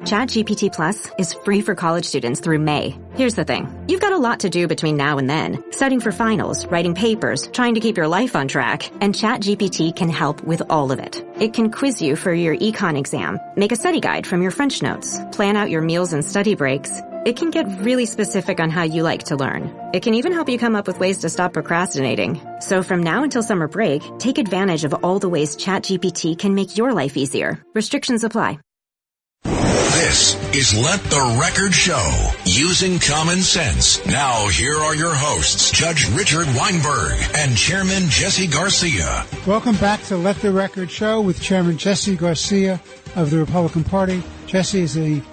ChatGPT Plus is free for college students through May. Here's the thing. You've got a lot to do between now and then. Studying for finals, writing papers, trying to keep your life on track, and ChatGPT can help with all of it. It can quiz you for your econ exam, make a study guide from your French notes, plan out your meals and study breaks. It can get really specific on how you like to learn. It can even help you come up with ways to stop procrastinating. So from now until summer break, take advantage of all the ways ChatGPT can make your life easier. Restrictions apply. This is Let the Record Show, using common sense. Now, here are your hosts, Judge Richard Weinberg and Chairman Jesse Garcia. Welcome back to Let the Record Show with Chairman Jesse Garcia of the Republican Party. Jesse is the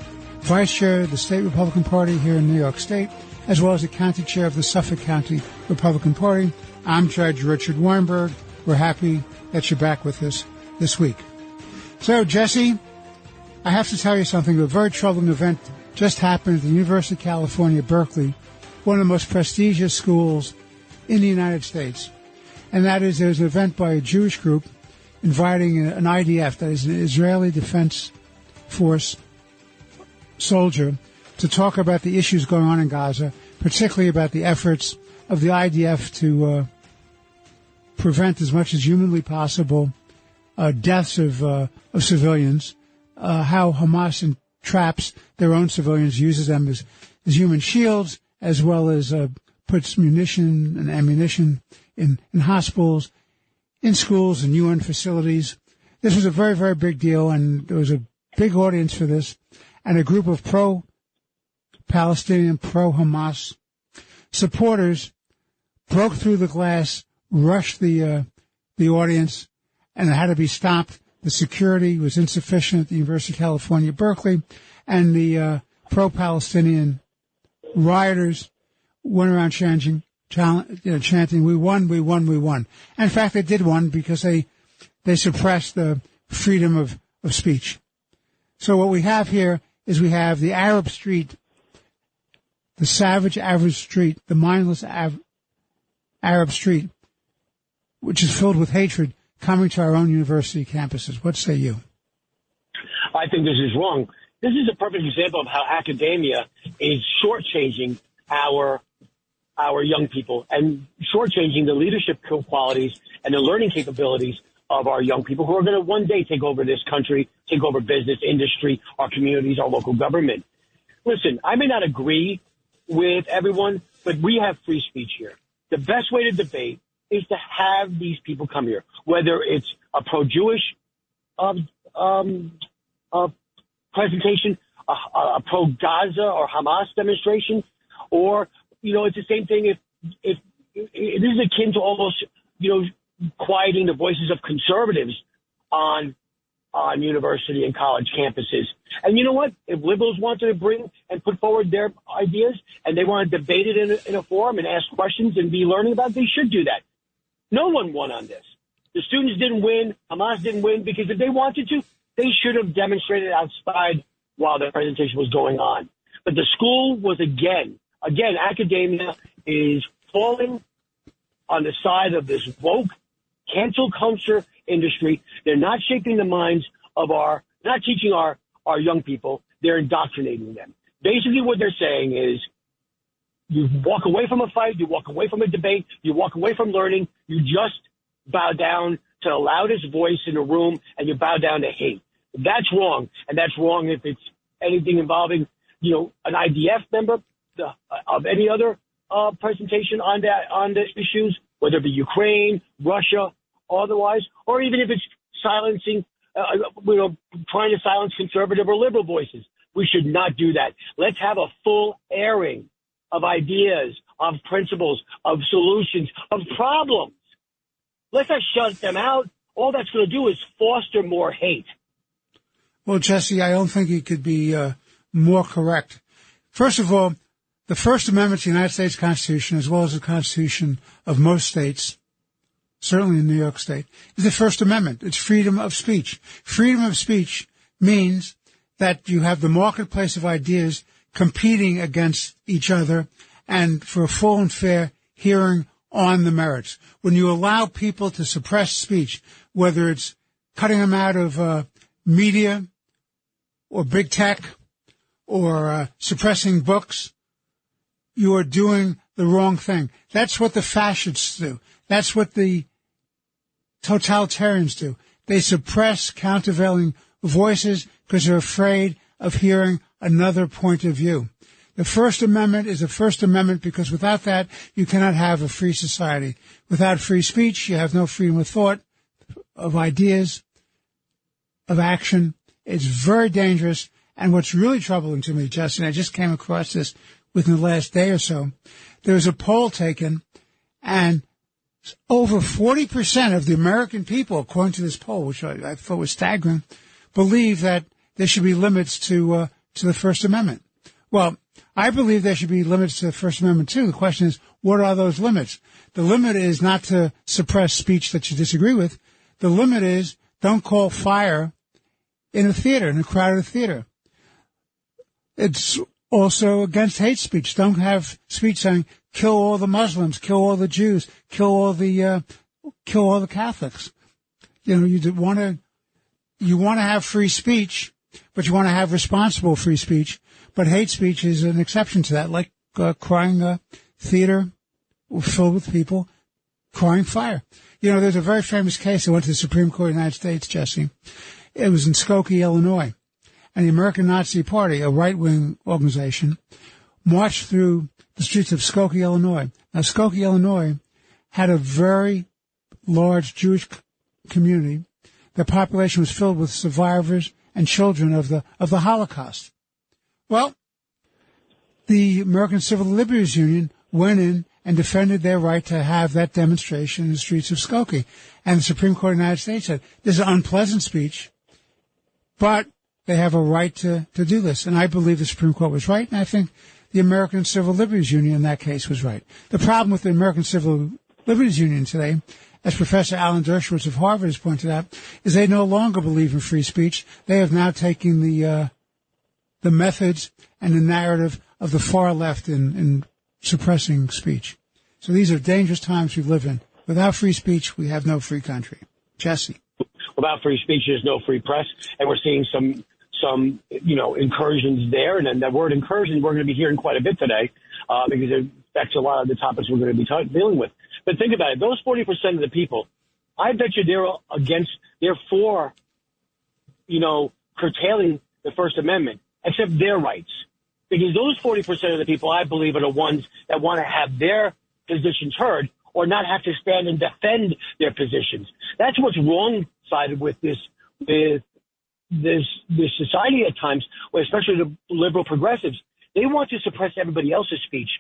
Vice Chair of the State Republican Party here in New York State, as well as the County Chair of the Suffolk County Republican Party. I'm Judge Richard Weinberg. We're happy that you're back with us this week. So, Jesse, I have to tell you something. A very troubling event just happened at the University of California, Berkeley, one of the most prestigious schools in the United States. And that is, there's an event by a Jewish group inviting an IDF, that is an Israeli Defense Force soldier, to talk about the issues going on in Gaza, particularly about the efforts of the IDF to prevent as much as humanly possible deaths of civilians, how Hamas entraps their own civilians, uses them as human shields, as well as puts munition and ammunition in hospitals, in schools, and UN facilities. This was a very, very big deal, and there was a big audience for this. And a group of pro-Palestinian, pro-Hamas supporters broke through the glass, rushed the audience, and it had to be stopped. The security was insufficient at the University of California, Berkeley, and the pro-Palestinian rioters went around chanting, "We won, we won, we won." And in fact, they did win because they suppressed the freedom of speech. So what we have here is we have the Arab street, the savage Arab street, the mindless Arab street, which is filled with hatred, coming to our own university campuses. What say you? I think this is wrong. This is a perfect example of how academia is shortchanging our young people and shortchanging the leadership qualities and the learning capabilities of our young people who are going to one day take over this country, take over business, industry, our communities, our local government. Listen, I may not agree with everyone, but we have free speech here. The best way to debate is to have these people come here, whether it's a pro-Jewish presentation, a pro-Gaza or Hamas demonstration, or, it's the same thing if this is akin to almost, quieting the voices of conservatives on university and college campuses. And you know what? If liberals wanted to bring and put forward their ideas and they want to debate it in a forum and ask questions and be learning about it, they should do that. No one won on this. The students didn't win. Hamas didn't win because if they wanted to, they should have demonstrated outside while the presentation was going on. But the school was again, academia is falling on the side of this woke, cancel culture industry. They're not shaping the minds of not teaching our young people. They're indoctrinating them. Basically what they're saying is you walk away from a fight, you walk away from a debate, you walk away from learning, you just bow down to the loudest voice in the room and you bow down to hate. That's wrong. And that's wrong if it's anything involving, an IDF member of any other presentation on the issues, whether it be Ukraine, Russia, otherwise, or even if it's silencing, trying to silence conservative or liberal voices. We should not do that. Let's have a full airing of ideas, of principles, of solutions, of problems. Let's not shut them out. All that's going to do is foster more hate. Well, Jesse, I don't think you could be more correct. First of all, the First Amendment to the United States Constitution, as well as the Constitution of most states, certainly in New York State, is the First Amendment. It's freedom of speech. Freedom of speech means that you have the marketplace of ideas competing against each other and for a full and fair hearing on the merits. When you allow people to suppress speech, whether it's cutting them out of media or big tech or suppressing books, you are doing the wrong thing. That's what the fascists do. That's what the totalitarians do. They suppress countervailing voices because they're afraid of hearing another point of view. The First Amendment is a First Amendment because without that, you cannot have a free society. Without free speech, you have no freedom of thought, of ideas, of action. It's very dangerous. And what's really troubling to me, Justin, I just came across this within the last day or so. There was a poll taken, and over 40% of the American people, according to this poll, which I thought was staggering, believe that there should be limits to the First Amendment. Well, I believe there should be limits to the First Amendment, too. The question is, what are those limits? The limit is not to suppress speech that you disagree with. The limit is don't call fire in a theater, in a crowded theater. It's also against hate speech. Don't have speech saying, kill all the Muslims, kill all the Jews, kill all the Catholics. You know, you want to have free speech, but you want to have responsible free speech. But hate speech is an exception to that, like crying theater filled with people crying fire. You know, there's a very famous case that went to the Supreme Court of the United States, Jesse. It was in Skokie, Illinois. And the American Nazi Party, a right-wing organization, marched through the streets of Skokie, Illinois. Now, Skokie, Illinois had a very large Jewish community. The population was filled with survivors and children of the Holocaust. Well, the American Civil Liberties Union went in and defended their right to have that demonstration in the streets of Skokie. And the Supreme Court of the United States said, this is unpleasant speech, but they have a right to do this. And I believe the Supreme Court was right, and I think the American Civil Liberties Union in that case was right. The problem with the American Civil Liberties Union today, as Professor Alan Dershowitz of Harvard has pointed out, is they no longer believe in free speech. They have now taken the methods and the narrative of the far left in suppressing speech. So these are dangerous times we live in. Without free speech, we have no free country. Jesse. Without free speech, there's no free press, and we're seeing some incursions there. And then that word incursion, we're going to be hearing quite a bit today because it affects a lot of the topics we're going to be dealing with. But think about it. Those 40% of the people, I bet you they're for, curtailing the First Amendment, except their rights. Because those 40% of the people, I believe, are the ones that want to have their positions heard or not have to stand and defend their positions. That's what's wrong-sided with this society at times, especially the liberal progressives. They want to suppress everybody else's speech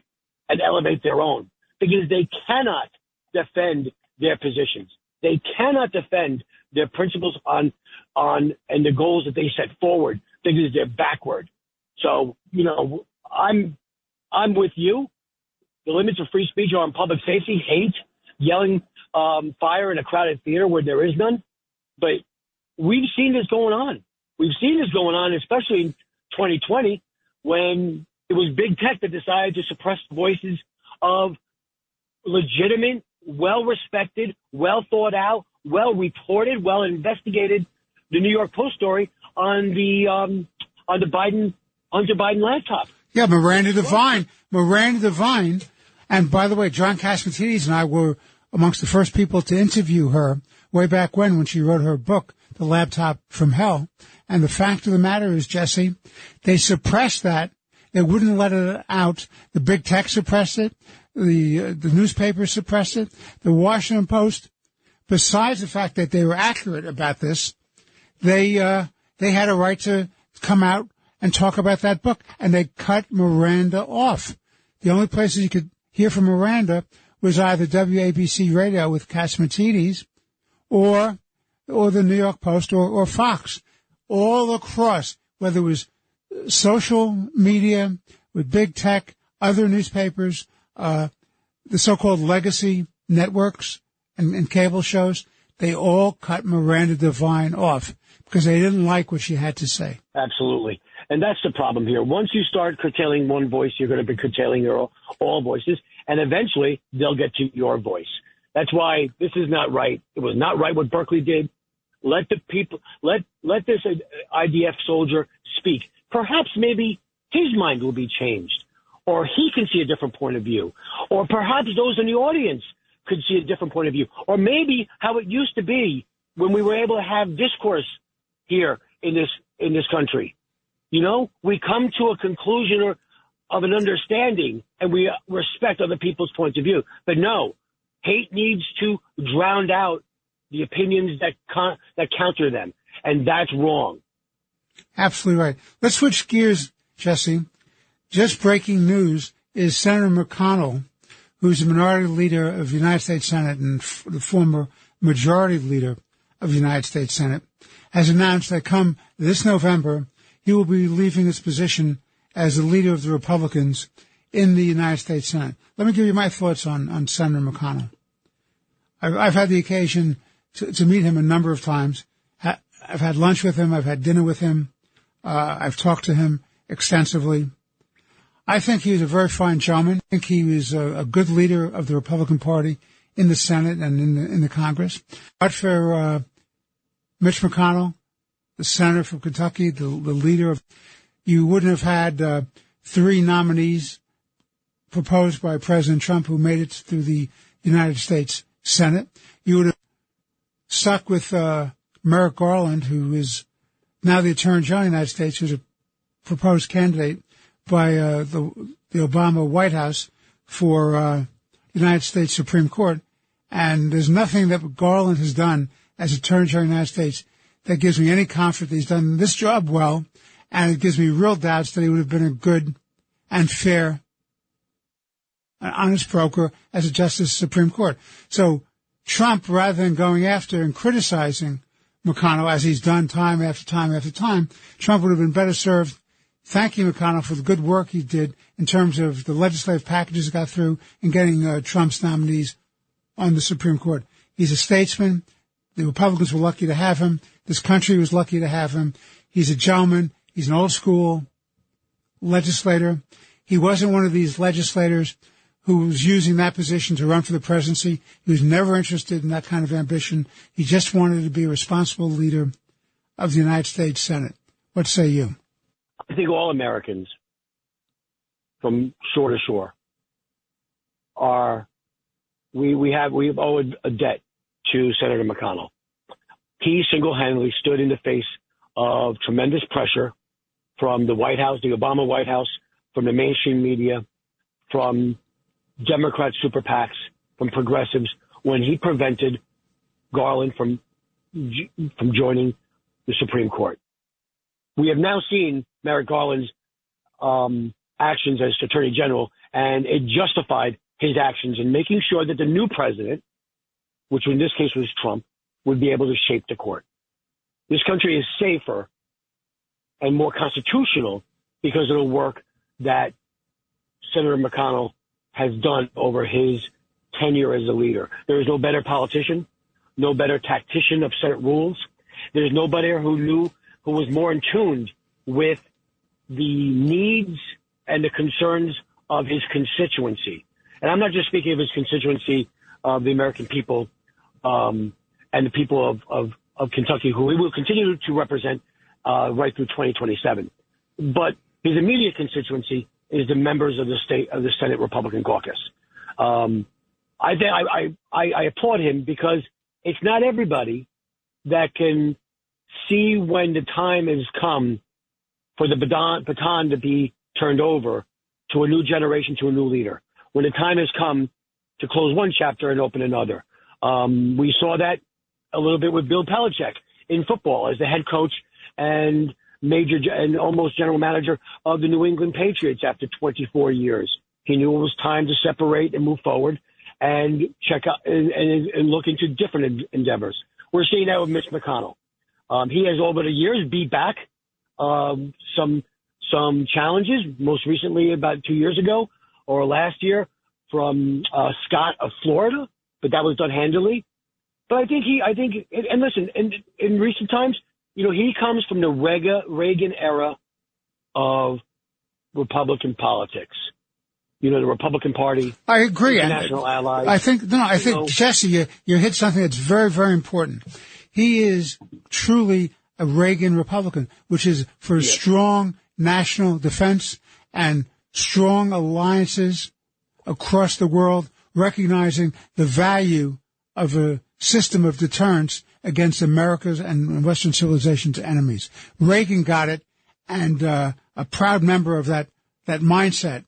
and elevate their own because they cannot defend their positions. They cannot defend their principles and the goals that they set forward because they're backward. So, I'm with you. The limits of free speech are on public safety, hate, yelling fire in a crowded theater where there is none. But we've seen this going on. We've seen this going on, especially in 2020, when it was big tech that decided to suppress the voices of legitimate, well-respected, well-thought-out, well-reported, well-investigated, the New York Post story on the Hunter Biden laptop. Yeah, Miranda Devine. And by the way, John Catsimatidis and I were amongst the first people to interview her way back when she wrote her book, The Laptop from Hell. And the fact of the matter is, Jesse, they suppressed that. They wouldn't let it out. The big tech suppressed it. The newspapers suppressed it. The Washington Post, besides the fact that they were accurate about this, they had a right to come out and talk about that book, and they cut Miranda off. The only places you could hear from Miranda was either WABC Radio with Catsimatidis or the New York Post or Fox. All across, whether it was social media with big tech, other newspapers, the so-called legacy networks and cable shows, they all cut Miranda Devine off because they didn't like what she had to say. Absolutely. And that's the problem here. Once you start curtailing one voice, you're going to be curtailing all voices, and eventually they'll get to your voice. That's why this is not right. It was not right what Berkeley did. Let the people, let this IDF soldier speak. Perhaps maybe his mind will be changed, or he can see a different point of view, or perhaps those in the audience could see a different point of view, or maybe how it used to be when we were able to have discourse here in this country. You know, we come to a conclusion of an understanding, and we respect other people's points of view. But no, hate needs to drown out the opinions that counter them, and that's wrong. Absolutely right. Let's switch gears, Jesse. Just breaking news is Senator McConnell, who's the minority leader of the United States Senate and the former majority leader of the United States Senate, has announced that come this November, he will be leaving his position as the leader of the Republicans in the United States Senate. Let me give you my thoughts on Senator McConnell. I've had the occasion to meet him a number of times. I've had lunch with him. I've had dinner with him. I've talked to him extensively. I think he's a very fine gentleman. I think he was a good leader of the Republican Party in the Senate and in the Congress. But for Mitch McConnell, the senator from Kentucky, the leader of, you wouldn't have had 3 nominees proposed by President Trump who made it through the United States Senate. You would have stuck with Merrick Garland, who is now the Attorney General of the United States, who's a proposed candidate by the Obama White House for the United States Supreme Court. And there's nothing that Garland has done as Attorney General of the United States that gives me any comfort that he's done this job well, and it gives me real doubts that he would have been a good and fair and honest broker as a Justice of the Supreme Court. So Trump, rather than going after and criticizing McConnell, as he's done time after time after time, Trump would have been better served thanking McConnell for the good work he did in terms of the legislative packages that got through and getting Trump's nominees on the Supreme Court. He's a statesman. The Republicans were lucky to have him. This country was lucky to have him. He's a gentleman. He's an old-school legislator. He wasn't one of these legislators who was using that position to run for the presidency. He was never interested in that kind of ambition. He just wanted to be a responsible leader of the United States Senate. What say you? I think all Americans, from shore to shore, we owe a debt to Senator McConnell. He single-handedly stood in the face of tremendous pressure from the White House, the Obama White House, from the mainstream media, from Democrat super PACs, from progressives, when he prevented Garland from joining the Supreme Court. We have now seen Merrick Garland's actions as Attorney General, and it justified his actions in making sure that the new president, which in this case was Trump, would be able to shape the court. This country is safer and more constitutional because of the work that Senator McConnell has done over his tenure as a leader. There is no better politician, no better tactician of Senate rules. There's nobody who was more in tune with the needs and the concerns of his constituency. And I'm not just speaking of his constituency of the American people and the people of Kentucky, who he will continue to represent right through 2027. But his immediate constituency is the members of the Senate Republican caucus. I applaud him because it's not everybody that can see when the time has come for the baton to be turned over to a new generation, to a new leader. When the time has come to close one chapter and open another. We saw that a little bit with Bill Belichick in football as the head coach and almost general manager of the New England Patriots after 24 years. He knew it was time to separate and move forward and check out and look into different endeavors. We're seeing that with Mitch McConnell. He has over the years beat back some challenges, most recently about 2 years ago or last year from Scott of Florida, but that was done handily. But I think and listen, in recent times, he comes from the Reagan era of Republican politics. The Republican Party. I agree. National allies. I think Jesse, you hit something that's very, very important. He is truly a Reagan Republican, which is for strong national defense and strong alliances across the world, recognizing the value of a system of deterrence against America's and Western civilization's enemies. Reagan got it, and a proud member of that mindset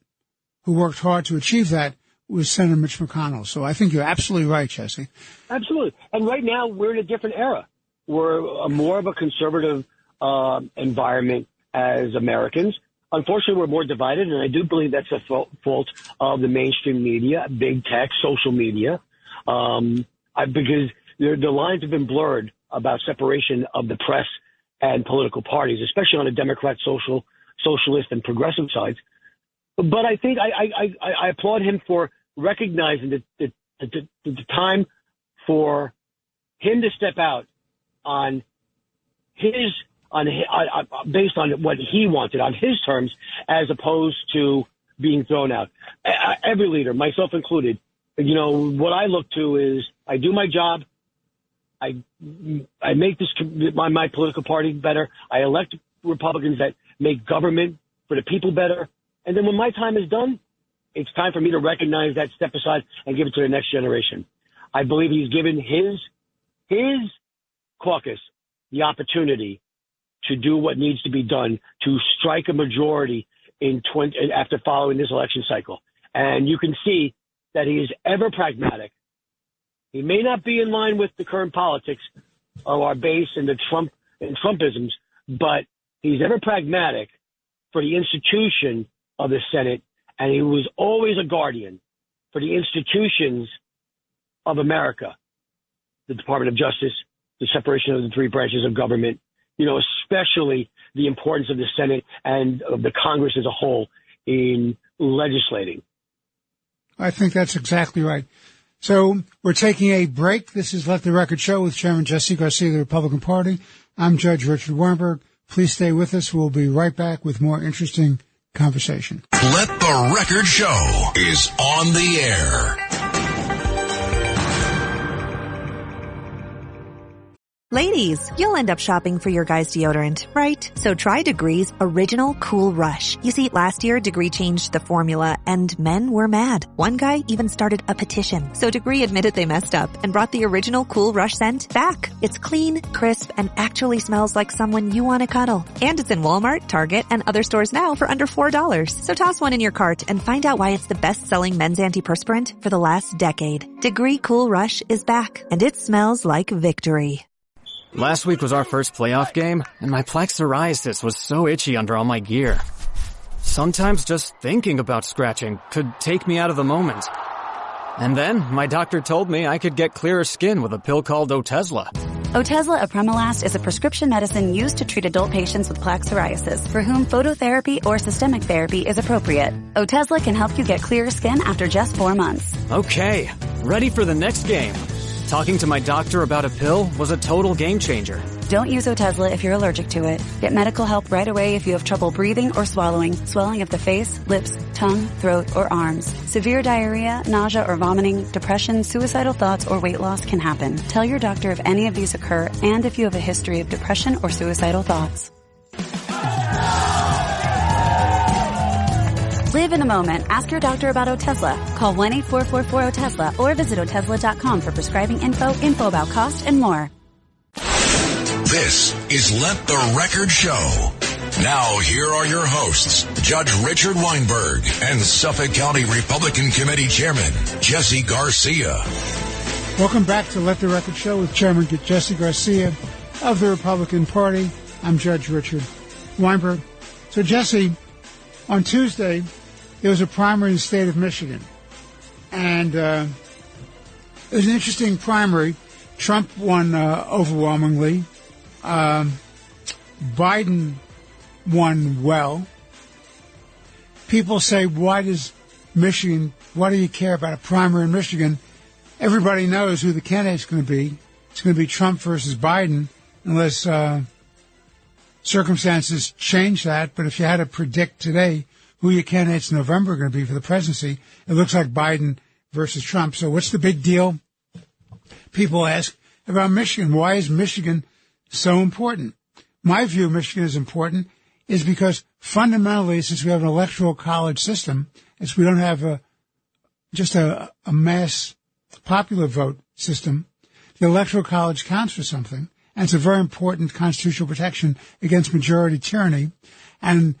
who worked hard to achieve that was Senator Mitch McConnell. So I think you're absolutely right, Jesse. Absolutely. And right now we're in a different era. We're more of a conservative environment as Americans. Unfortunately, we're more divided, and I do believe that's a fault of the mainstream media, big tech, social media, because the lines have been blurred about separation of the press and political parties, especially on the Democrat, socialist, and progressive sides. But I think I applaud him for recognizing the time for him to step out on based on what he wanted, on his terms, as opposed to being thrown out. Every leader, myself included, what I look to is I do my job. I make my political party better. I elect Republicans that make government for the people better. And then when my time is done, it's time for me to recognize that, step aside, and give it to the next generation. I believe he's given his caucus the opportunity to do what needs to be done to strike a majority after following this election cycle. And you can see that he is ever pragmatic. He may not be in line with the current politics of our base and the Trumpisms, but he's ever pragmatic for the institution of the Senate, and he was always a guardian for the institutions of America, the Department of Justice, the separation of the three branches of government, especially the importance of the Senate and of the Congress as a whole in legislating. I think that's exactly right. So we're taking a break. This is Let the Record Show with Chairman Jesse Garcia of the Republican Party. I'm Judge Richard Weinberg. Please stay with us. We'll be right back with more interesting conversation. Let the Record Show is on the air. Ladies, you'll end up shopping for your guy's deodorant, right? So try Degree's Original Cool Rush. You see, last year, Degree changed the formula, and men were mad. One guy even started a petition. So Degree admitted they messed up and brought the Original Cool Rush scent back. It's clean, crisp, and actually smells like someone you want to cuddle. And it's in Walmart, Target, and other stores now for under $4. So toss one in your cart and find out why it's the best-selling men's antiperspirant for the last decade. Degree Cool Rush is back, and it smells like victory. Last week was our first playoff game, and my plaque psoriasis was so itchy under all my gear. Sometimes just thinking about scratching could take me out of the moment. And then my doctor told me I could get clearer skin with a pill called Otezla. Otezla apremilast is a prescription medicine used to treat adult patients with plaque psoriasis for whom phototherapy or systemic therapy is appropriate. Otezla can help you get clearer skin after just 4 months. Okay, ready for the next game. Talking to my doctor about a pill was a total game changer. Don't use Otezla if you're allergic to it. Get medical help right away if you have trouble breathing or swallowing, swelling of the face, lips, tongue, throat, or arms. Severe diarrhea, nausea or vomiting, depression, suicidal thoughts, or weight loss can happen. Tell your doctor if any of these occur and if you have a history of depression or suicidal thoughts. Live in the moment. Ask your doctor about Otezla. Call 1-844-4-OTEZLA or visit Otezla.com for prescribing info about cost, and more. This is Let the Record Show. Now, here are your hosts, Judge Richard Weinberg and Suffolk County Republican Committee Chairman Jesse Garcia. Welcome back to Let the Record Show with Chairman Jesse Garcia of the Republican Party. I'm Judge Richard Weinberg. So, Jesse, on Tuesday, there was a primary in the state of Michigan. And it was an interesting primary. Trump won overwhelmingly. Biden won well. People say, why do you care about a primary in Michigan? Everybody knows who the candidate's going to be. It's going to be Trump versus Biden, unless circumstances change that. But if you had to predict today who your candidates in November are going to be for the presidency, it looks like Biden versus Trump. So what's the big deal? People ask about Michigan. Why is Michigan so important? My view of Michigan is important. is because fundamentally, since we have an electoral college system, we don't have just a mass popular vote system, the electoral college counts for something, and it's a very important constitutional protection against majority tyranny. And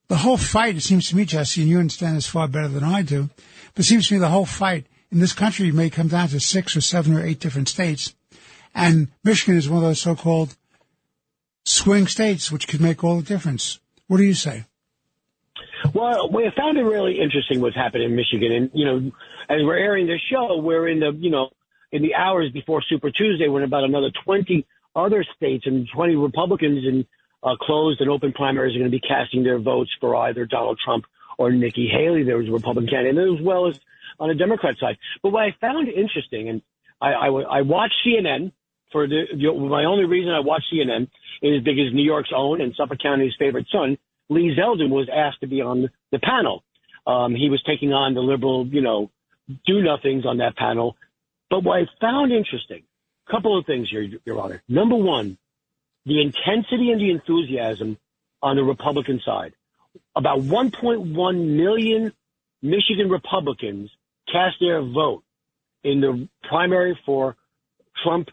the whole fight, it seems to me, Jesse, and you understand this far better than I do, but it seems to me the whole fight in this country may come down to 6 or 7 or 8 different states. And Michigan is one of those so-called swing states, which could make all the difference. What do you say? Well, we found it really interesting what's happened in Michigan. And, as we're airing this show, we're in in the hours before Super Tuesday, when about another 20 other states and 20 Republicans in closed and open primaries are going to be casting their votes for either Donald Trump or Nikki Haley. There was a Republican candidate, as well as on the Democrat side. But what I found interesting, and I watched CNN for my only reason I watched CNN is because New York's own and Suffolk County's favorite son, Lee Zeldin, was asked to be on the panel. He was taking on the liberal, do-nothings on that panel. But what I found interesting, a couple of things here, Your Honor. Number one, the intensity and the enthusiasm on the Republican side. About 1.1 million Michigan Republicans cast their vote in the primary for Trump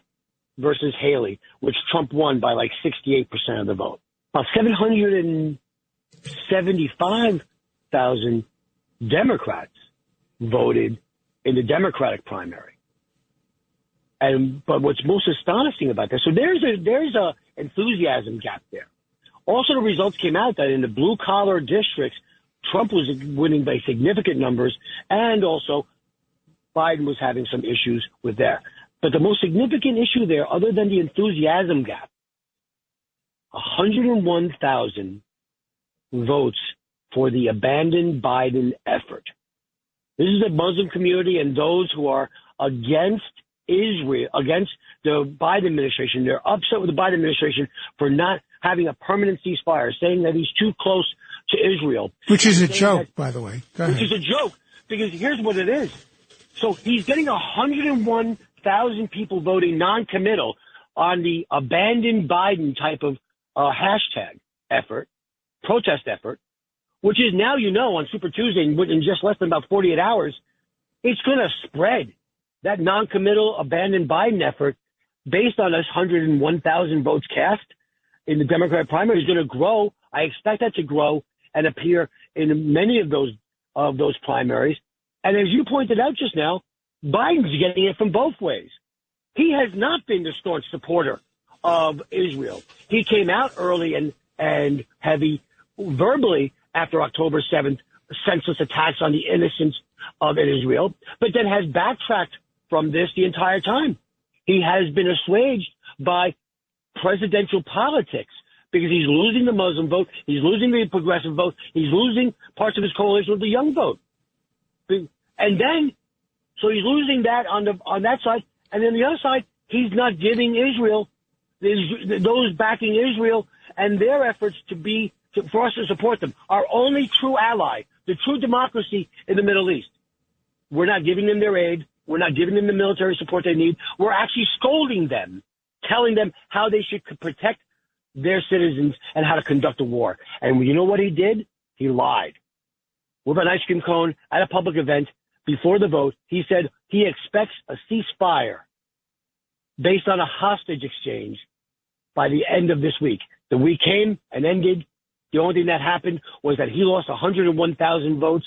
versus Haley, which Trump won by like 68% of the vote. About 775,000 Democrats voted in the Democratic primary. But what's most astonishing about this, so there's a enthusiasm gap there. Also, the results came out that in the blue-collar districts, Trump was winning by significant numbers, and also Biden was having some issues with there. But the most significant issue there, other than the enthusiasm gap, 101,000 votes for the abandoned Biden effort. This is the Muslim community and those who are against Israel, against the Biden administration. They're upset with the Biden administration for not having a permanent ceasefire, saying that he's too close to Israel. Which is a joke, by the way. Go ahead. Which is a joke, because here's what it is. So he's getting 101,000 people voting non-committal on the abandoned Biden type of hashtag effort, protest effort, which is now, on Super Tuesday, in just less than about 48 hours, it's going to spread. That non-committal abandoned Biden effort, based on this 101,000 votes cast in the Democratic primary, is going to grow. I expect that to grow and appear in many of those primaries. And as you pointed out just now, Biden's getting it from both ways. He has not been the staunch supporter of Israel. He came out early and heavy verbally after October 7th, senseless attacks on the innocents of Israel, but then has backtracked from this the entire time. He has been assuaged by presidential politics because he's losing the Muslim vote, he's losing the progressive vote, he's losing parts of his coalition with the young vote. And then, so he's losing that on that side, and then the other side, he's not giving Israel, those backing Israel and their efforts for us to support them, our only true ally, the true democracy in the Middle East. We're not giving them their aid. We're not giving them the military support they need. We're actually scolding them, telling them how they should protect their citizens and how to conduct a war. And you know what he did? He lied. With an ice cream cone at a public event before the vote, he said he expects a ceasefire based on a hostage exchange by the end of this week. The week came and ended. The only thing that happened was that he lost 101,000 votes,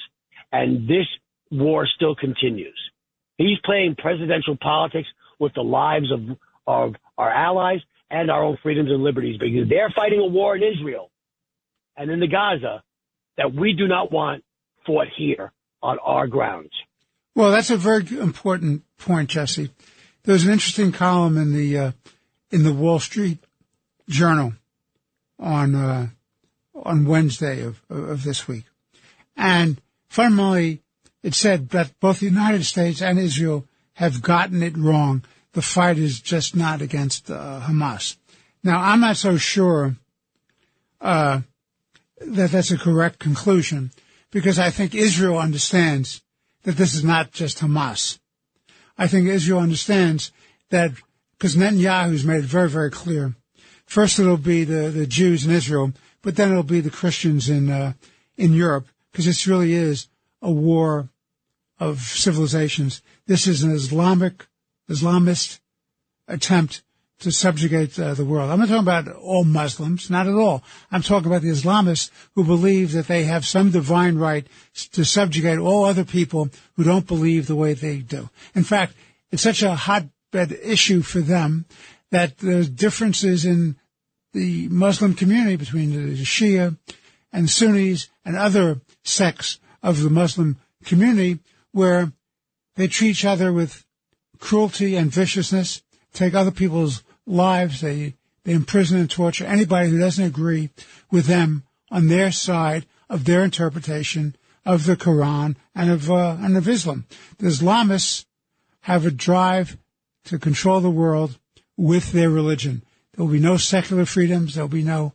and this war still continues. He's playing presidential politics with the lives of our allies and our own freedoms and liberties, because they're fighting a war in Israel and in the Gaza that we do not want fought here on our grounds. Well, that's a very important point, Jesse. There was an interesting column in the Wall Street Journal on Wednesday of this week, and fundamentally, it said that both the United States and Israel have gotten it wrong. The fight is just not against Hamas. Now, I'm not so sure that that's a correct conclusion, because I think Israel understands that this is not just Hamas. I think Israel understands that, because Netanyahu's made it very, very clear. First, it'll be the Jews in Israel but then it'll be the Christians in Europe, because this really is a war of civilizations. This is an Islamist attempt to subjugate the world. I'm not talking about all Muslims, not at all. I'm talking about the Islamists who believe that they have some divine right to subjugate all other people who don't believe the way they do. In fact, it's such a hotbed issue for them that there's differences in the Muslim community between the Shia and Sunnis and other sects of the Muslim community where they treat each other with cruelty and viciousness, take other people's lives, they imprison and torture anybody who doesn't agree with them on their side of their interpretation of the Quran and of Islam. The Islamists have a drive to control the world with their religion. There will be no secular freedoms. There will be no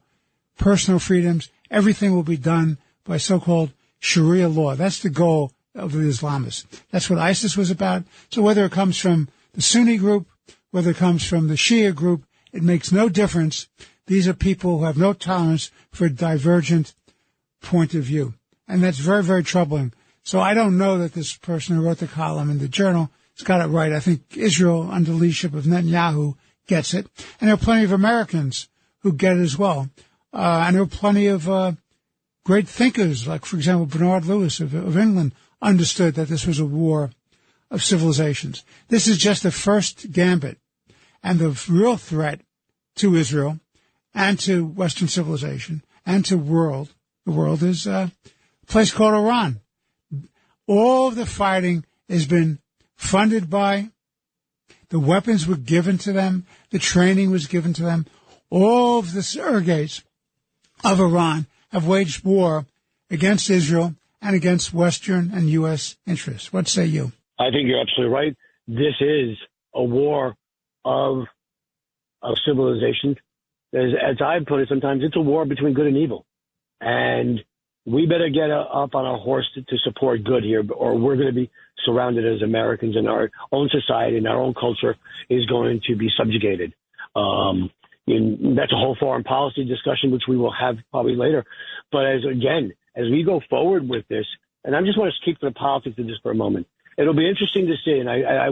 personal freedoms. Everything will be done by so-called Sharia law. That's the goal of the Islamists. That's what ISIS was about. So whether it comes from the Sunni group, whether it comes from the Shia group, it makes no difference. These are people who have no tolerance for a divergent point of view. And that's very, very troubling. So I don't know that this person who wrote the column in the Journal has got it right. I think Israel, under the leadership of Netanyahu, gets it. And there are plenty of Americans who get it as well. And there are plenty of great thinkers, like, for example, Bernard Lewis of England, understood that this was a war of civilizations. This is just the first gambit. And the real threat to Israel and to Western civilization and to the world is a place called Iran. All of the fighting has been funded by, the weapons were given to them, the training was given to them. All of the surrogates of Iran have waged war against Israel and against Western and U.S. interests. What say you? I think you're absolutely right. This is a war of civilization. As I put it sometimes, it's a war between good and evil. And we better get up on our horse to support good here, or we're going to be surrounded as Americans, and our own society and our own culture is going to be subjugated. That's a whole foreign policy discussion, which we will have probably later. But as we go forward with this, and I just want to keep to the politics of this for a moment, it'll be interesting to see. And I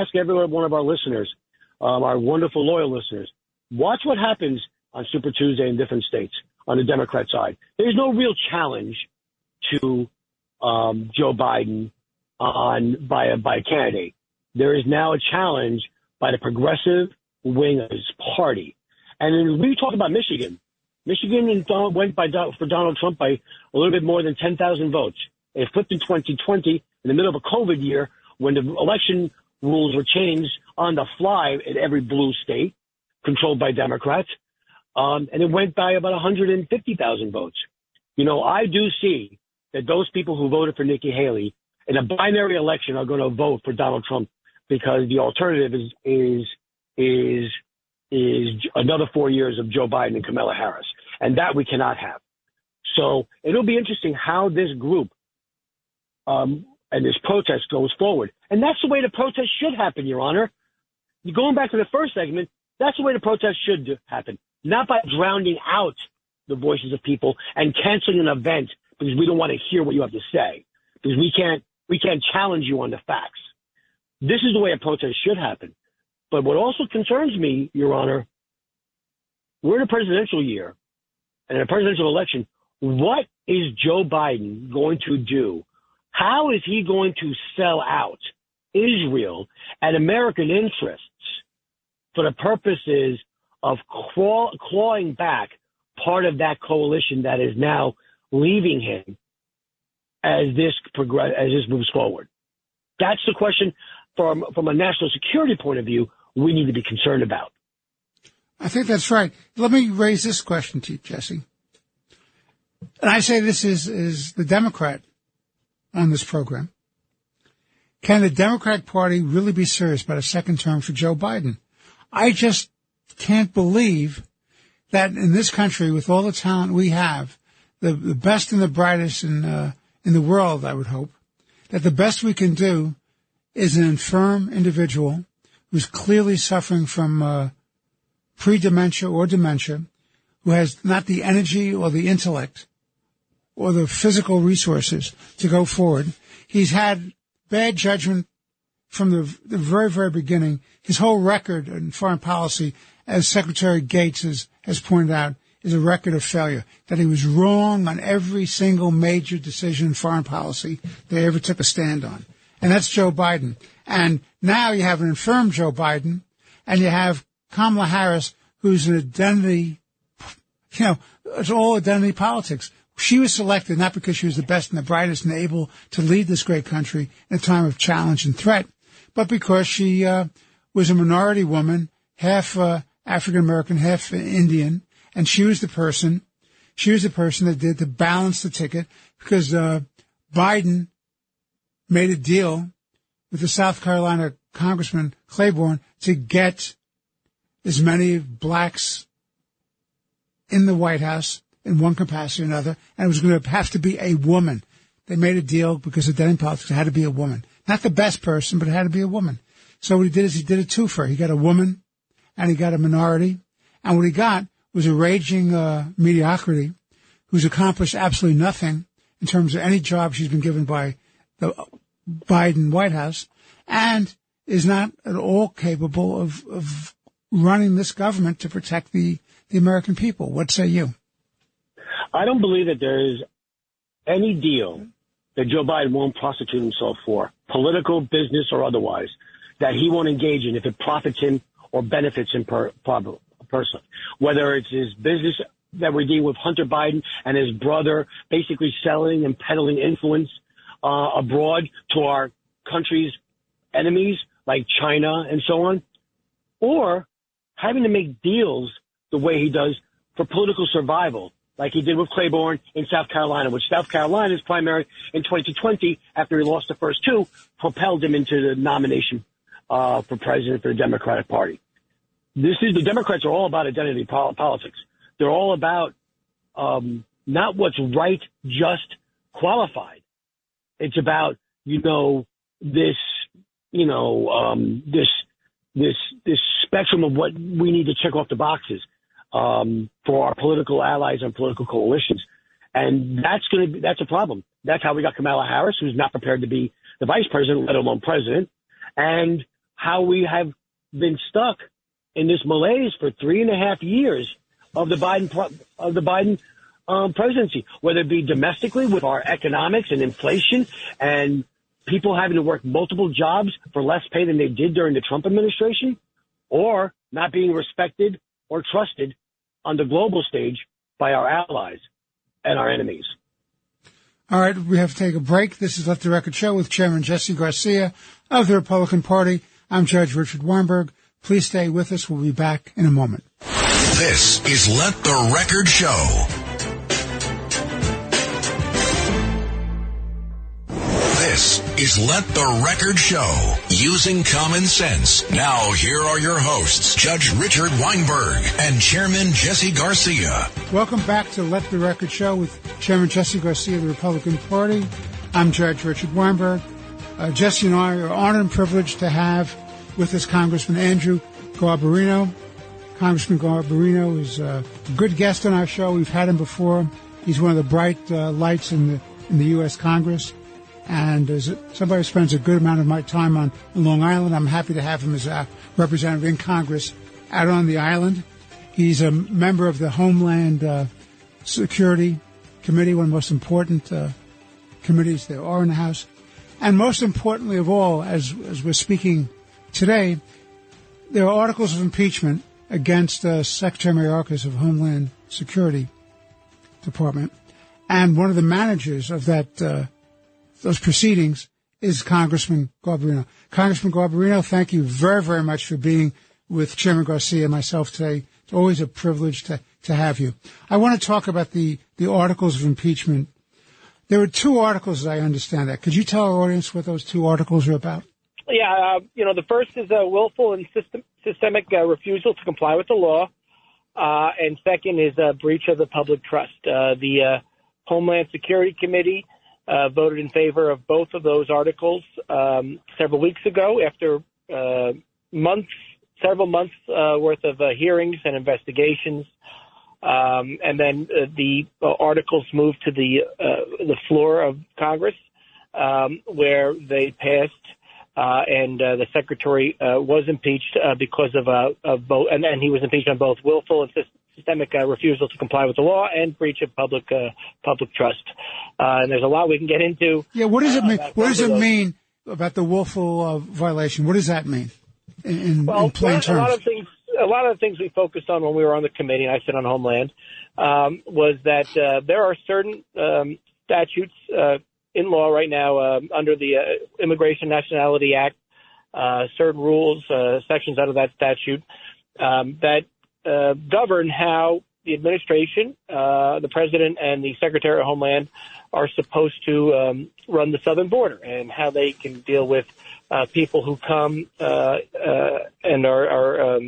ask every one of our listeners, our wonderful loyal listeners, watch what happens on Super Tuesday in different states on the Democrat side. There's no real challenge to Joe Biden by a candidate. There is now a challenge by the progressive wing of his party. And then we talk about Michigan. Michigan went for Donald Trump by a little bit more than 10,000 votes. It flipped in 2020 in the middle of a COVID year when the election rules were changed on the fly in every blue state controlled by Democrats. And it went by about 150,000 votes. I do see that those people who voted for Nikki Haley in a binary election are going to vote for Donald Trump because the alternative is another 4 years of Joe Biden and Kamala Harris. And that we cannot have. So it'll be interesting how this group and this protest goes forward. And that's the way the protest should happen, Your Honor. Going back to the first segment, that's the way the protest should happen. Not by drowning out the voices of people and canceling an event because we don't want to hear what you have to say, because we can't challenge you on the facts. This is the way a protest should happen. But what also concerns me, Your Honor, we're in a presidential year and in a presidential election. What is Joe Biden going to do? How is he going to sell out Israel and American interests for the purposes of clawing back part of that coalition that is now leaving him as this moves forward? That's the question from a national security point of view we need to be concerned about. I think that's right. Let me raise this question to you, Jesse. And I say this is the Democrat on this program. Can the Democratic Party really be serious about a second term for Joe Biden? I just can't believe that in this country, with all the talent we have, the best and the brightest in the world, I would hope, that the best we can do is an infirm individual who's clearly suffering from pre-dementia or dementia, who has not the energy or the intellect or the physical resources to go forward. He's had bad judgment from the very, very beginning. His whole record in foreign policy, as Secretary Gates has pointed out, is a record of failure, that he was wrong on every single major decision in foreign policy they ever took a stand on. And that's Joe Biden. And now you have an infirm Joe Biden, and you have Kamala Harris, who's an identity, it's all identity politics. She was selected not because she was the best and the brightest and able to lead this great country in a time of challenge and threat, but because she was a minority woman, half African-American, half Indian, and she was the person that did to balance the ticket, because Biden made a deal with the South Carolina Congressman Claiborne to get as many blacks in the White House in one capacity or another, and it was going to have to be a woman. They made a deal because of identity politics. It had to be a woman. Not the best person, but it had to be a woman. So what he did is he did a twofer. He got a woman and he got a minority. And what he got was a raging mediocrity who's accomplished absolutely nothing in terms of any job she's been given by the Biden White House, and is not at all capable of running this government to protect the American people. What say you? I don't believe that there is any deal that Joe Biden won't prosecute himself for, political, business, or otherwise, that he won't engage in if it profits him or benefits him personally. Whether it's his business that we're dealing with Hunter Biden and his brother basically selling and peddling influence abroad to our country's enemies like China and so on, or having to make deals the way he does for political survival, like he did with Claiborne in South Carolina, which South Carolina's primary in 2020, after he lost the first two, propelled him into the nomination for president for the Democratic Party. The Democrats are all about identity politics. They're all about not what's right, just, qualified. It's about, this spectrum of what we need to check off the boxes for our political allies and political coalitions. And that's a problem. That's how we got Kamala Harris, who's not prepared to be the vice president, let alone president, and how we have been stuck in this malaise for 3.5 years of the Biden presidency, whether it be domestically with our economics and inflation and people having to work multiple jobs for less pay than they did during the Trump administration, or not being respected or trusted on the global stage by our allies and our enemies. All right, we have to take a break. This is Let the Record Show with Chairman Jesse Garcia of the Republican Party. I'm Judge Richard Weinberg. Please stay with us. We'll be back in a moment. This is Let the Record Show. This is Let the Record Show, using common sense. Now, here are your hosts, Judge Richard Weinberg and Chairman Jesse Garcia. Welcome back to Let the Record Show with Chairman Jesse Garcia of the Republican Party. I'm Judge Richard Weinberg. Jesse and I are honored and privileged to have with us Congressman Andrew Garbarino. Congressman Garbarino is a good guest on our show. We've had him before. He's one of the bright lights in the U.S. Congress. And as somebody who spends a good amount of my time on Long Island, I'm happy to have him as a representative in Congress out on the island. He's a member of the Homeland Security Committee, one of the most important committees there are in the House. And most importantly of all, as we're speaking today, there are articles of impeachment against Secretary Mayorkas of Homeland Security Department. And one of the managers of those proceedings is Congressman Garbarino. Congressman Garbarino, thank you very, very much for being with Chairman Garcia and myself today. It's always a privilege to have you. I want to talk about the articles of impeachment. There were two articles, as I understand that. Could you tell our audience what those two articles are about? Yeah, the first is a willful and systemic refusal to comply with the law, and second is a breach of the public trust. The Homeland Security Committee voted in favor of both of those articles several weeks ago after several months worth of hearings and investigations. And then the articles moved to the floor of Congress, where they passed, and the secretary was impeached because of both, and he was impeached on both willful and systemic refusal to comply with the law and breach of public trust. And there's a lot we can get into. Yeah, what does it mean? What does it mean about the willful violation? What does that mean in plain terms? A lot of the things we focused on when we were on the committee, and I sit on Homeland, was that there are certain statutes in law right now under the Immigration Nationality Act, certain rules, sections out of that statute that govern how the administration, the president, and the Secretary of Homeland are supposed to run the southern border, and how they can deal with people who come and are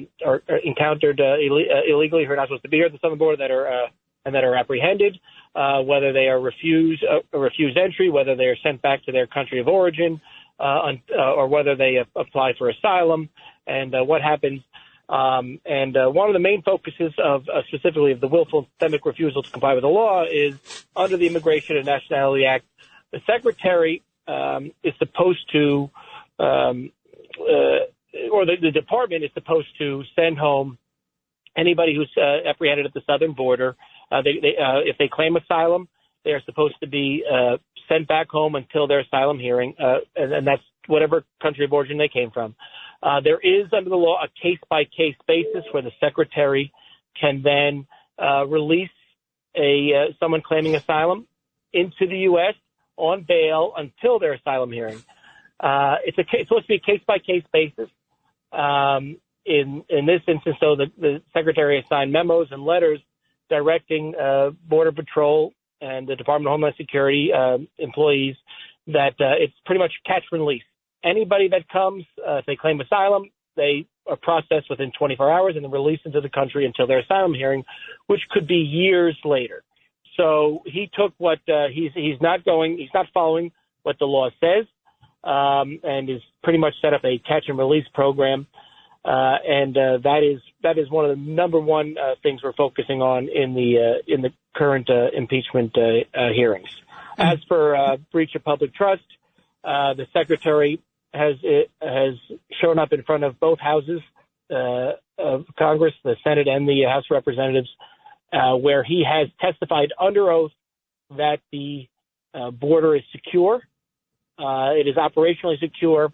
encountered illegally, who are not supposed to be here at the southern border, that are apprehended, whether they are refused entry, whether they are sent back to their country of origin, or whether they apply for asylum, and what happens. And one of the main focuses of specifically of the willful and systemic refusal to comply with the law is under the Immigration and Nationality Act, the Secretary is supposed to, or the Department is supposed to send home anybody who's apprehended at the southern border. If they claim asylum, they are supposed to be sent back home until their asylum hearing, and that's whatever country of origin they came from. There is, under the law, a case-by-case basis where the Secretary can then release someone claiming asylum into the U.S. on bail until their asylum hearing. It's supposed to be a case-by-case basis. In this instance, though, the Secretary assigned memos and letters directing Border Patrol and the Department of Homeland Security employees that it's pretty much catch and release. Anybody that comes, if they claim asylum, they are processed within 24 hours and then released into the country until their asylum hearing, which could be years later. So he took what he's not following what the law says, and is pretty much set up a catch and release program. And that is one of the number one things we're focusing on in the current impeachment hearings. As for breach of public trust, the Secretary has shown up in front of both houses of Congress, the Senate and the House of Representatives, where he has testified under oath that the border is secure. It is operationally secure,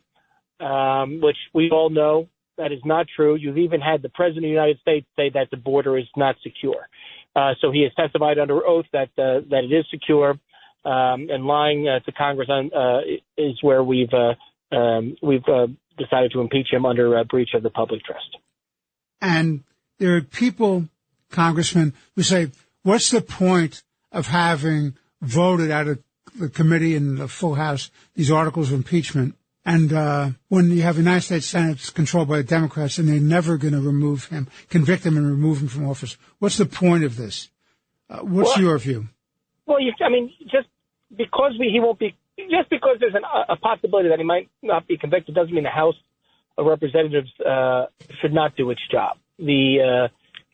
which we all know that is not true. You've even had the President of the United States say that the border is not secure. So he has testified under oath that it is secure, and lying to Congress is where we've decided to impeach him under breach of the public trust. And there are people, Congressman, who say, what's the point of having voted out of the committee and the full House these articles of impeachment? And when you have the United States Senate controlled by the Democrats and they're never going to convict him and remove him from office, what's the point of this? What's your view? Well, just because there's a possibility that he might not be convicted doesn't mean the House of Representatives should not do its job. He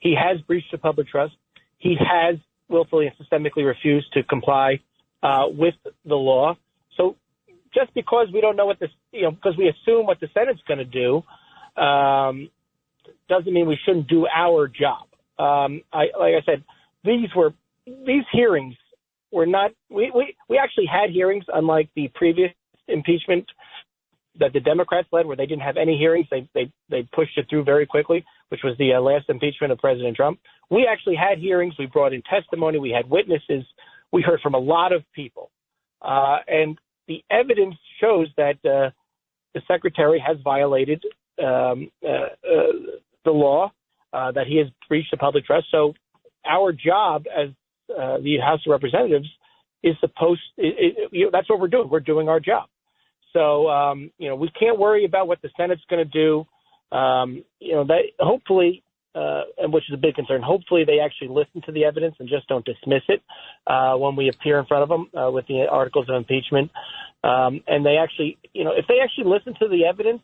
has breached the public trust. He has willfully and systemically refused to comply with the law. So just because we don't know because we assume what the Senate's going to do, doesn't mean we shouldn't do our job. Like I said, these hearings were not. We actually had hearings, unlike the previous impeachment that the Democrats led, where they didn't have any hearings. They pushed it through very quickly, which was the last impeachment of President Trump. We actually had hearings. We brought in testimony. We had witnesses. We heard from a lot of people, and the evidence shows that the Secretary has violated the law, that he has breached the public trust. So our job as the House of Representatives is that's what we're doing. We're doing our job. So, we can't worry about what the Senate's going to do. That hopefully, and which is a big concern, hopefully they actually listen to the evidence and just don't dismiss it when we appear in front of them with the articles of impeachment. And they actually, if they actually listen to the evidence,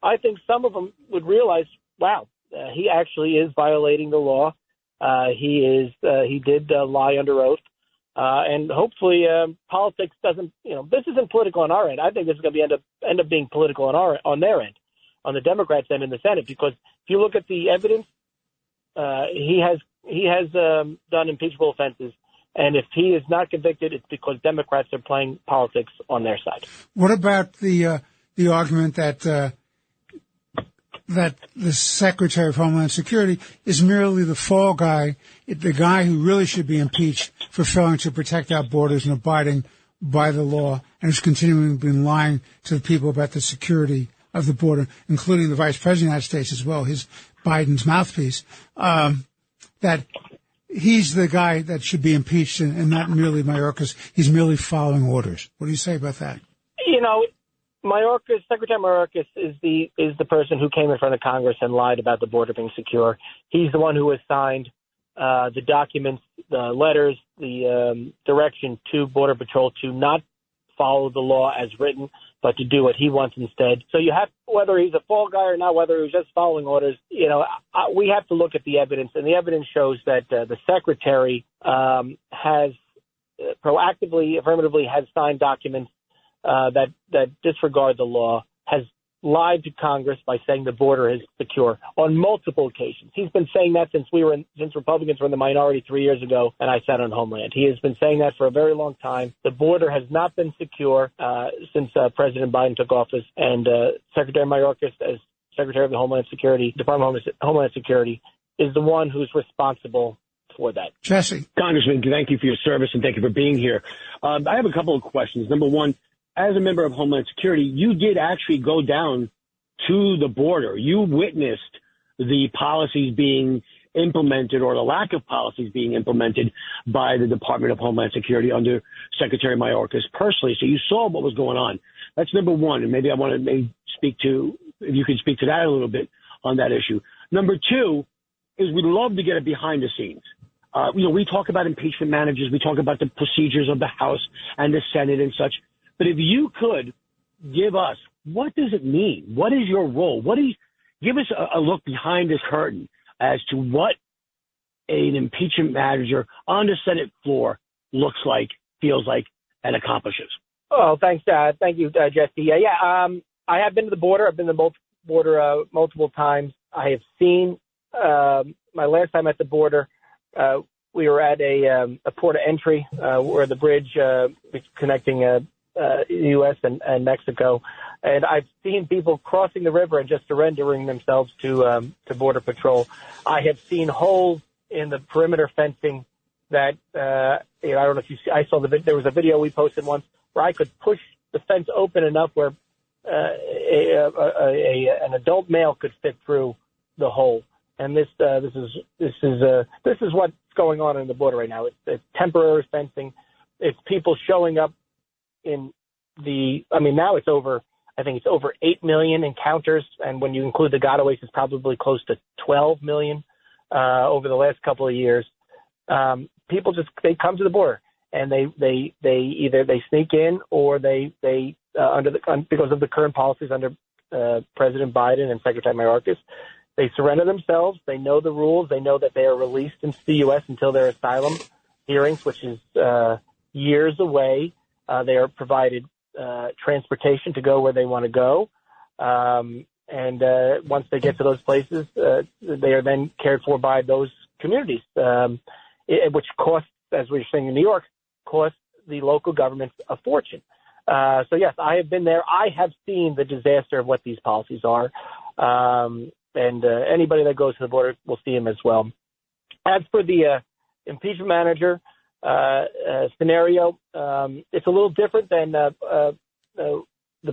I think some of them would realize, wow, he actually is violating the law. He did lie under oath. And hopefully politics doesn't, this isn't political on our end. I think this is going to end up being political on their end, on the Democrats' end in the Senate, because if you look at the evidence, he has done impeachable offenses. And if he is not convicted, it's because Democrats are playing politics on their side. What about the argument that the Secretary of Homeland Security is merely the fall guy, the guy who really should be impeached for failing to protect our borders and abiding by the law, and who's continuing been lying to the people about the security of the border, including the Vice President of the United States as well, his Biden's mouthpiece, that he's the guy that should be impeached and not merely Mayorkas. He's merely following orders. What do you say about that? Secretary Mayorkas is the person who came in front of Congress and lied about the border being secure. He's the one who has signed the documents, the letters, the direction to Border Patrol to not follow the law as written, but to do what he wants instead. So you have, whether he's a fall guy or not, whether he's just following orders, we have to look at the evidence, and the evidence shows that the Secretary has proactively, affirmatively has signed documents that disregard the law, has lied to Congress by saying the border is secure on multiple occasions. He's been saying that since Republicans were in the minority 3 years ago, and I sat on Homeland. He has been saying that for a very long time. The border has not been secure since President Biden took office, and Secretary Mayorkas, as Secretary of the Homeland Security, Department of Homeland Security, is the one who's responsible for that. Jesse. Congressman, thank you for your service and thank you for being here. I have a couple of questions. Number one, as a member of Homeland Security, you did actually go down to the border. You witnessed the policies being implemented, or the lack of policies being implemented, by the Department of Homeland Security under Secretary Mayorkas personally. So you saw what was going on. That's number one. And maybe I want to speak to, if you could speak to that a little bit on that issue. Number two is we'd love to get it behind the scenes. We talk about impeachment managers. We talk about the procedures of the House and the Senate and such. But if you could give us, what does it mean? What is your role? Give us a look behind this curtain as to what an impeachment manager on the Senate floor looks like, feels like, and accomplishes. Oh, thanks. Thank you, Jesse. Yeah. I have been to the border. I've been to the border multiple times. I have seen my last time at the border. We were at a port of entry where the bridge connecting U.S. and Mexico, and I've seen people crossing the river and just surrendering themselves to Border Patrol. I have seen holes in the perimeter fencing that I don't know if you see. I saw there was a video we posted once where I could push the fence open enough where an adult male could fit through the hole. And this is what's going on in the border right now. It's temporary fencing. It's people showing up now it's over 8 million encounters. And when you include the gotaways, it's probably close to 12 million over the last couple of years. People they come to the border and they either sneak in or they because of the current policies under President Biden and Secretary Mayorkas, they surrender themselves. They know the rules. They know that they are released into the U.S. until their asylum hearings, which is years away. They are provided transportation to go where they want to go. And once they get to those places, they are then cared for by those communities, which costs, as we were saying in New York, costs the local governments a fortune. So, yes, I have been there. I have seen the disaster of what these policies are. And anybody that goes to the border will see them as well. As for the impeachment manager scenario, it's a little different than the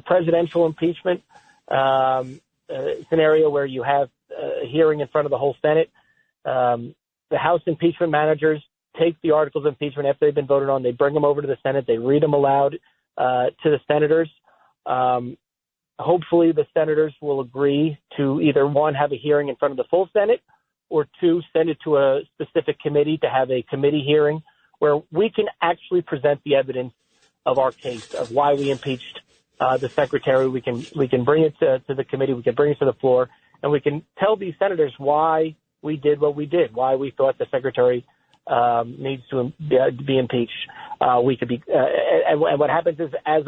presidential impeachment scenario where you have a hearing in front of the whole Senate. The House impeachment managers take the articles of impeachment after they've been voted on. They bring them over to the Senate. They read them aloud to the senators. Hopefully the senators will agree to either, one, have a hearing in front of the full Senate, or two, send it to a specific committee to have a committee hearing where we can actually present the evidence of our case, of why we impeached the secretary. We can bring it to the committee. We can bring it to the floor, and we can tell these senators why we did what we did, why we thought the secretary needs to be impeached. We could be, and what happens is, as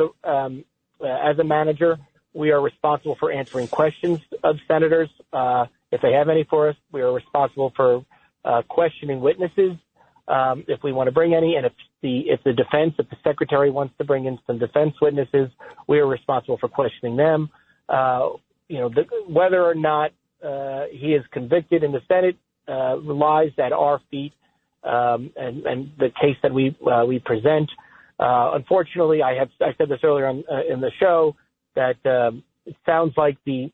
a manager, we are responsible for answering questions of senators if they have any for us. We are responsible for questioning witnesses if we want to bring any, and if the secretary wants to bring in some defense witnesses, we are responsible for questioning them. Whether or not he is convicted in the Senate lies at our feet, and the case that we present. Unfortunately, I said this earlier in the show that it sounds like the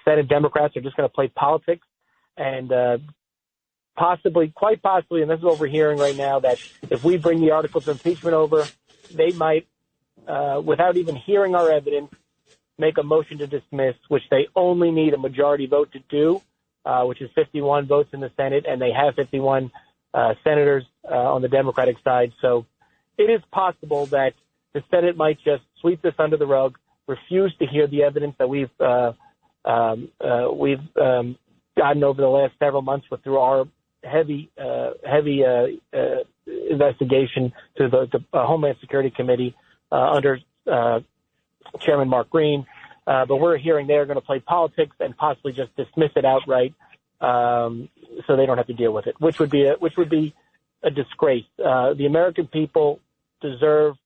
Senate Democrats are just going to play politics, and quite possibly, and this is what we're hearing right now, that if we bring the articles of impeachment over, they might, without even hearing our evidence, make a motion to dismiss, which they only need a majority vote to do, which is 51 votes in the Senate, and they have 51 senators on the Democratic side. So it is possible that the Senate might just sweep this under the rug, refuse to hear the evidence that we've gotten over the last several months through our heavy investigation to the Homeland Security Committee under Chairman Mark Green. But we're hearing they're going to play politics and possibly just dismiss it outright, so they don't have to deal with it, which would be a disgrace. The American people deserve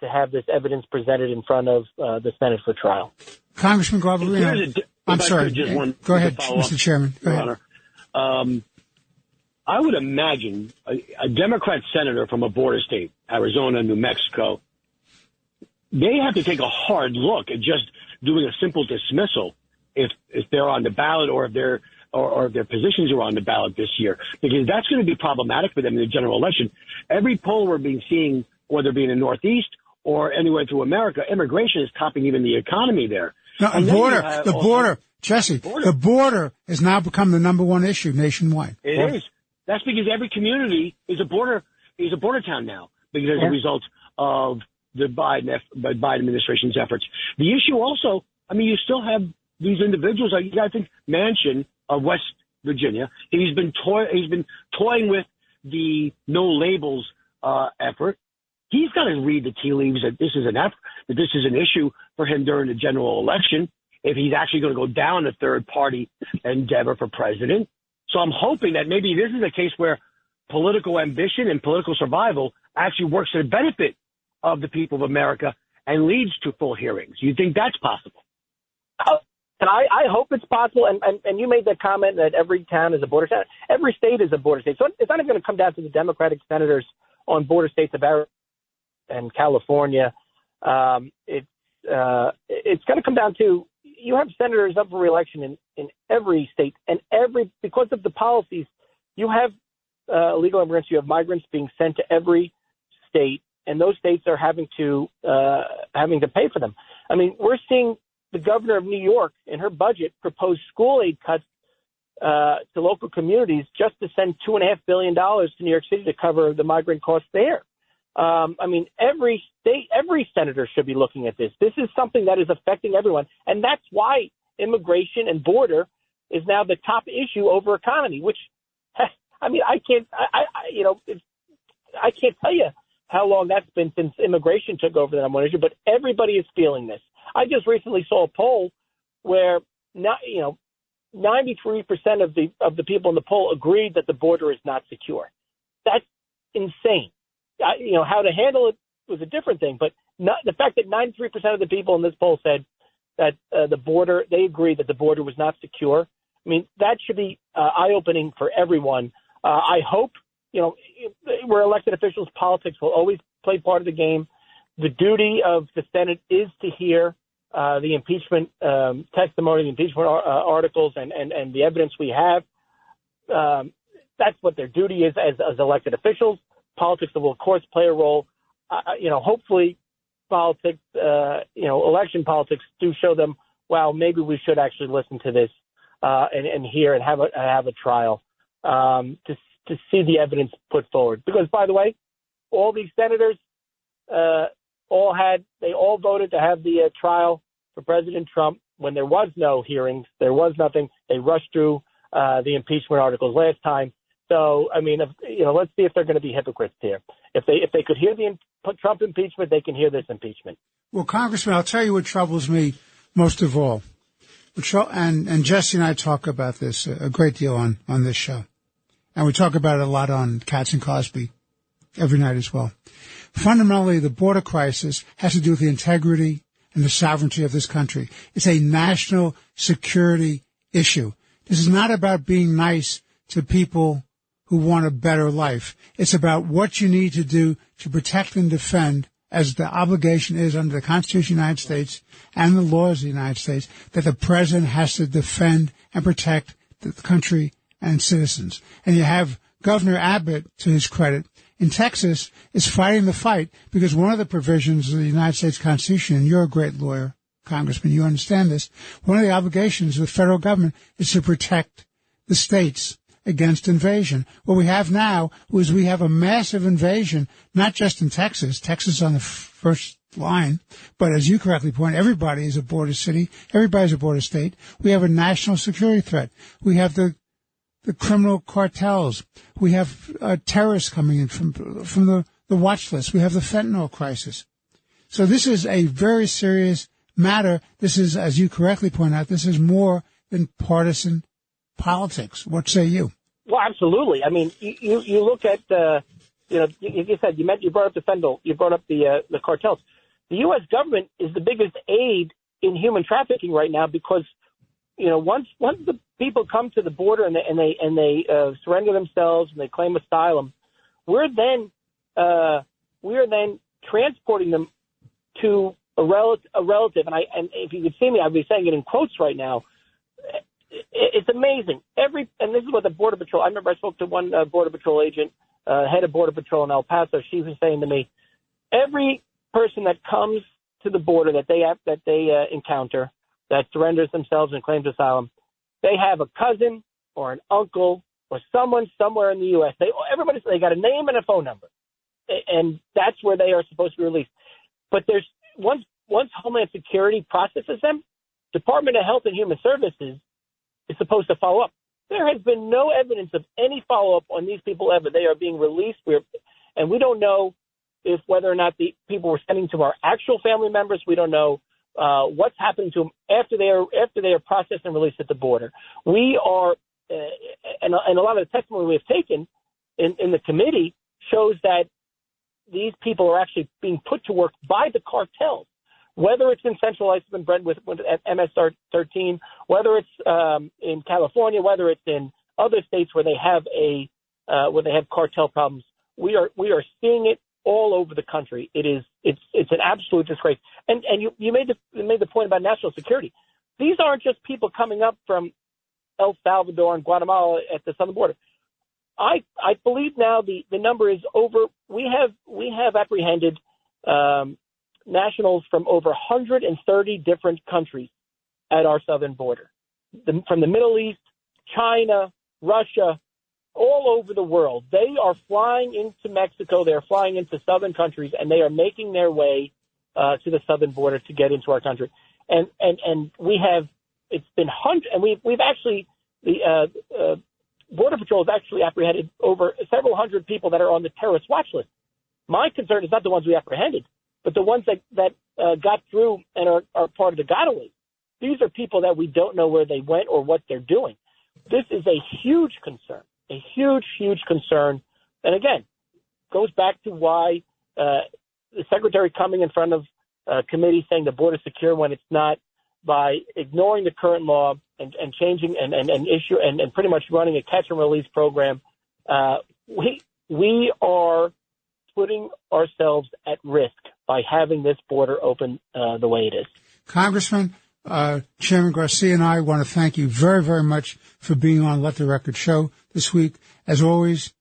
to have this evidence presented in front of the Senate for trial. Congressman Garbarino, I'm sorry. Go ahead, Mr. Chairman. Go ahead. I would imagine a Democrat senator from a border state, Arizona, New Mexico, they have to take a hard look at just doing a simple dismissal if they're on the ballot or if their positions are on the ballot this year, because that's going to be problematic for them in the general election. Every poll we're seeing, whether it be in the Northeast or anywhere through America, immigration is topping even the economy there. No, the border, Jesse, the border has now become the number one issue nationwide. It is. That's because every community is a border town now, because as a result of the Biden administration's efforts. The issue also, you still have these individuals. You got to think Manchin of West Virginia. He's been toying with the no labels effort. He's got to read the tea leaves that this is an issue for him during the general election, if he's actually going to go down a third party endeavor for president. So I'm hoping that maybe this is a case where political ambition and political survival actually works to the benefit of the people of America and leads to full hearings. You think that's possible? And I hope it's possible. And you made that comment that every town is a border town. Every state is a border state. So it's not even going to come down to the Democratic senators on border states of Arizona and California. It's going to come down to, you have senators up for re-election in every state, and because of the policies, you have illegal immigrants, you have migrants being sent to every state, and those states are having to pay for them. We're seeing the governor of New York in her budget propose school aid cuts to local communities just to send $2.5 billion to New York City to cover the migrant costs there. Every state, every senator should be looking at this. This is something that is affecting everyone. And that's why immigration and border is now the top issue over economy, which, I can't tell you how long that's been since immigration took over the number one issue, but everybody is feeling this. I just recently saw a poll where 93% of the people in the poll agreed that the border is not secure. That's insane. How to handle it was a different thing, but the fact that 93% of the people in this poll said that they agreed that the border was not secure. That should be eye-opening for everyone. I hope, we're elected officials. Politics will always play part of the game. The duty of the Senate is to hear the impeachment testimony, the impeachment articles, and the evidence we have. That's what their duty is as elected officials. Politics will, of course, play a role. Hopefully politics, election politics do show them, wow, maybe we should actually listen to this and hear and have a trial to see the evidence put forward. Because, by the way, all these senators they all voted to have the trial for President Trump when there was no hearings, there was nothing. They rushed through the impeachment articles last time. So, I mean, let's see if they're going to be hypocrites here. If they could hear the Trump impeachment, they can hear this impeachment. Well, Congressman, I'll tell you what troubles me most of all. And Jesse and I talk about this a great deal on this show. And we talk about it a lot on Katz and Cosby every night as well. Fundamentally, the border crisis has to do with the integrity and the sovereignty of this country. It's a national security issue. This is not about being nice to people who want a better life. It's about what you need to do to protect and defend, as the obligation is under the Constitution of the United States and the laws of the United States, that the president has to defend and protect the country and citizens. And you have Governor Abbott, to his credit, in Texas, is fighting the fight because one of the provisions of the United States Constitution, and you're a great lawyer, Congressman, you understand this, one of the obligations of the federal government is to protect the states against invasion. What we have now is we have a massive invasion, not just in Texas. Texas is on the first line, but as you correctly point, everybody is a border city. Everybody's a border state. We have a national security threat. We have the criminal cartels. We have terrorists coming in from the watch list. We have the fentanyl crisis. So this is a very serious matter. This is, as you correctly point out, this is more than partisan politics. What say you? Well, absolutely. I mean, you look at, you said, you brought up the fentanyl, you brought up the cartels. The U.S. government is the biggest aid in human trafficking right now because, once the people come to the border and they surrender themselves and they claim asylum, we are then transporting them to a relative. And if you could see me, I'd be saying it in quotes right now. It's amazing. And this is what the Border Patrol. I remember I spoke to one Border Patrol agent, head of Border Patrol in El Paso. She was saying to me, every person that comes to the border that they encounter, that surrenders themselves and claims asylum, they have a cousin or an uncle or someone somewhere in the U.S. They got a name and a phone number, and that's where they are supposed to be released. But there's once Homeland Security processes them, Department of Health and Human Services is supposed to follow up. There has been no evidence of any follow-up on these people ever. They are being released, and we don't know whether or not the people we're sending to our actual family members. We don't know what's happening to them after they are processed and released at the border. We are, and a lot of the testimony we have taken in the committee shows that these people are actually being put to work by the cartels, whether it's in Central Iceland, Brentwood at MS-13, whether it's in California, whether it's in other states where they have cartel problems. We are seeing it all over the country. It's an absolute disgrace. And you made the point about national security. These aren't just people coming up from El Salvador and Guatemala at the southern border. I believe now the number is over. We have apprehended nationals from over 130 different countries at our southern border, from the Middle East, China, Russia, all over the world. They are flying into Mexico. They are flying into southern countries, and they are making their way to the southern border to get into our country. And we have, it's been hundreds, and we've actually, the Border Patrol has actually apprehended over several hundred people that are on the terrorist watch list. My concern is not the ones we apprehended, but the ones that got through and are part of the gotaways. These are people that we don't know where they went or what they're doing. This is a huge concern, a huge, huge concern. And again, goes back to why the secretary coming in front of a committee saying the border is secure when it's not, by ignoring the current law and changing and issue and pretty much running a catch and release program. We are putting ourselves at risk by having this border open the way it is. Congressman, Chairman Garcia and I want to thank you very, very much for being on Let the Record Show this week. As always,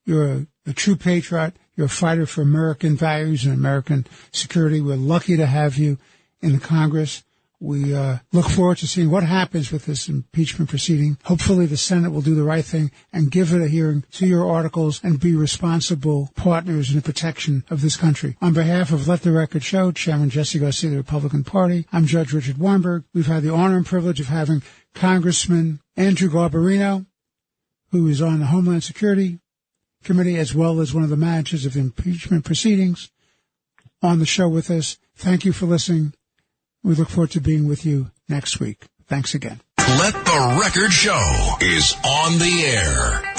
you're a true patriot. You're a fighter for American values and American security. We're lucky to have you in the Congress. We look forward to seeing what happens with this impeachment proceeding. Hopefully the Senate will do the right thing and give it a hearing to your articles and be responsible partners in the protection of this country. On behalf of Let the Record Show, Chairman Jesse Garcia of the Republican Party, I'm Judge Richard Weinberg. We've had the honor and privilege of having Congressman Andrew Garbarino, who is on the Homeland Security Committee, as well as one of the managers of the impeachment proceedings, on the show with us. Thank you for listening. We look forward to being with you next week. Thanks again. Let the Record Show is on the air.